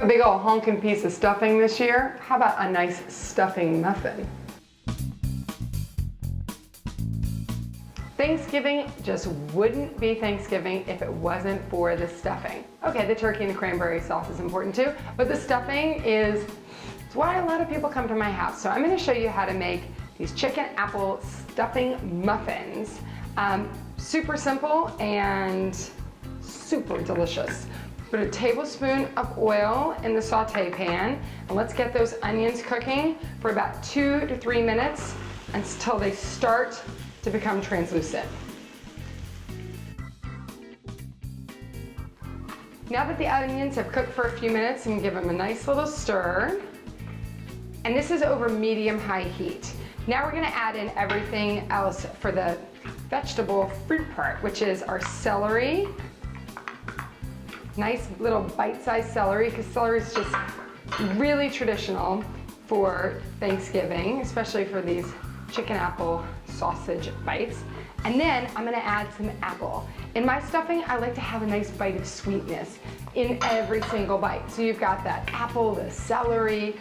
a big old honking piece of stuffing this year, how about a nice stuffing muffin? Thanksgiving just wouldn't be Thanksgiving if it wasn't for the stuffing. Okay, the turkey and the cranberry sauce is important too, but the stuffing is it's why a lot of people come to my house. So I'm going to show you how to make these chicken apple stuffing muffins. Super simple and super delicious. Put a tablespoon of oil in the saute pan, and let's get those onions cooking for about 2 to 3 minutes until they start to become translucent. Now that the onions have cooked for a few minutes, and give them a nice little stir, and this is over medium-high heat. Now we're going to add in everything else for the vegetable fruit part, which is our celery. Nice little bite-sized celery, because celery is just really traditional for Thanksgiving, especially for these chicken apple sausage bites. And then I'm gonna add some apple. In my stuffing, I like to have a nice bite of sweetness in every single bite. So you've got that apple, the celery,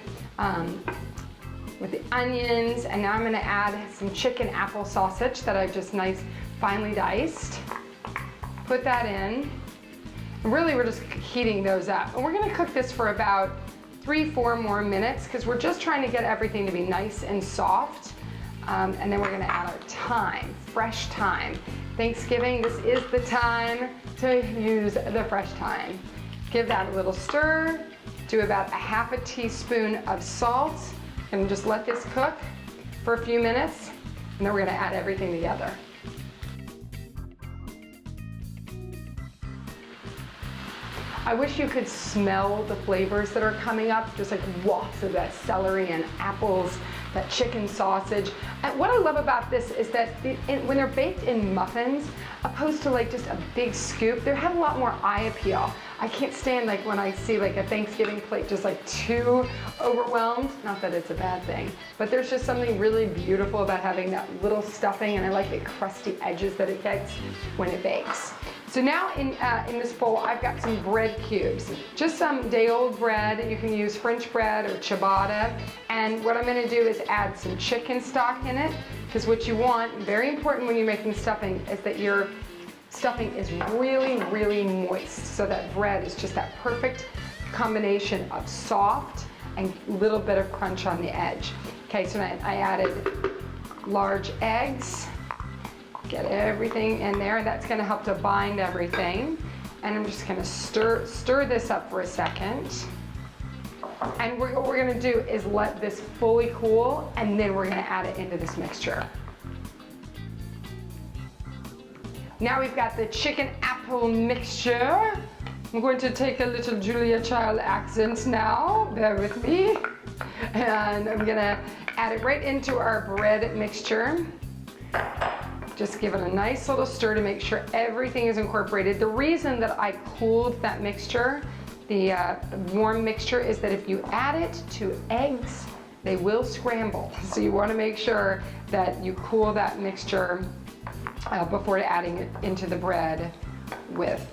with the onions, and now I'm gonna add some chicken apple sausage that I've just nice finely diced. Put that in. And really, we're just heating those up. And we're gonna cook this for about 3-4 more minutes, because we're just trying to get everything to be nice and soft. And then we're gonna add our thyme, fresh thyme. Thanksgiving, this is the time to use the fresh thyme. Give that a little stir, do about a ½ teaspoon of salt, and just let this cook for a few minutes, and then we're gonna add everything together. I wish you could smell the flavors that are coming up, just like wafts of that celery and apples, that chicken sausage. And what I love about this is that when they're baked in muffins, opposed to like just a big scoop, they have a lot more eye appeal. I can't stand like when I see like a Thanksgiving plate just like too overwhelmed. Not that it's a bad thing, but there's just something really beautiful about having that little stuffing, and I like the crusty edges that it gets when it bakes. So now in this bowl, I've got some bread cubes, just some day-old bread. You can use French bread or ciabatta. And what I'm gonna do is add some chicken stock in it, because what you want, very important when you're making stuffing, is that your stuffing is really, really moist. So that bread is just that perfect combination of soft and a little bit of crunch on the edge. Okay, so I added large eggs. Get everything in there, and that's gonna help to bind everything. And I'm just gonna stir this up for a second. And what we're gonna do is let this fully cool, and then we're gonna add it into this mixture. Now we've got the chicken apple mixture. I'm going to take a little Julia Child accent now, bear with me. And I'm gonna add it right into our bread mixture. Just give it a nice little stir to make sure everything is incorporated. The reason that I cooled that mixture, the warm mixture, is that if you add it to eggs, they will scramble. So you want to make sure that you cool that mixture before adding it into the bread with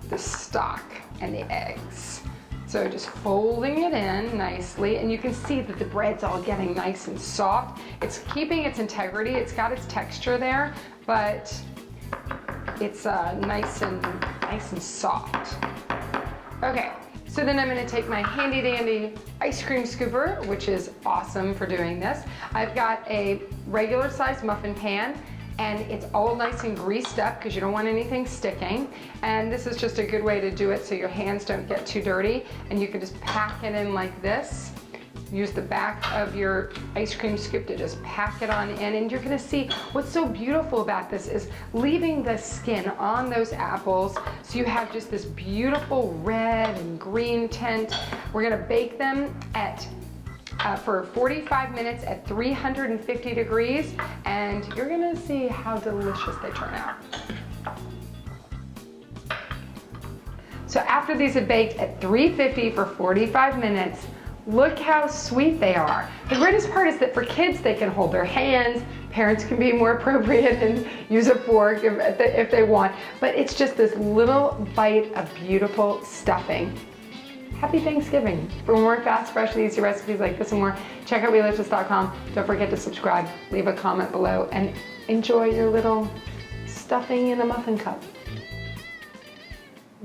the stock and the eggs. So just folding it in nicely, and you can see that the bread's all getting nice and soft. It's keeping its integrity, it's got its texture there, but it's nice and soft. Okay, so then I'm gonna take my handy dandy ice cream scooper, which is awesome for doing this. I've got a regular sized muffin pan, and it's all nice and greased up because you don't want anything sticking. And this is just a good way to do it so your hands don't get too dirty. And you can just pack it in like this. Use the back of your ice cream scoop to just pack it on in. And you're gonna see what's so beautiful about this is leaving the skin on those apples, so you have just this beautiful red and green tint. We're gonna bake them for 45 minutes at 350 degrees, and you're gonna see how delicious they turn out. So after these have baked at 350 for 45 minutes, look how sweet they are. The greatest part is that for kids, they can hold their hands. Parents can be more appropriate and use a fork if they want, but it's just this little bite of beautiful stuffing. happy Thanksgiving. For more fast, fresh, and easy recipes like this and more, check out Weelicious.com. Don't forget to subscribe, leave a comment below, and enjoy your little stuffing in a muffin cup.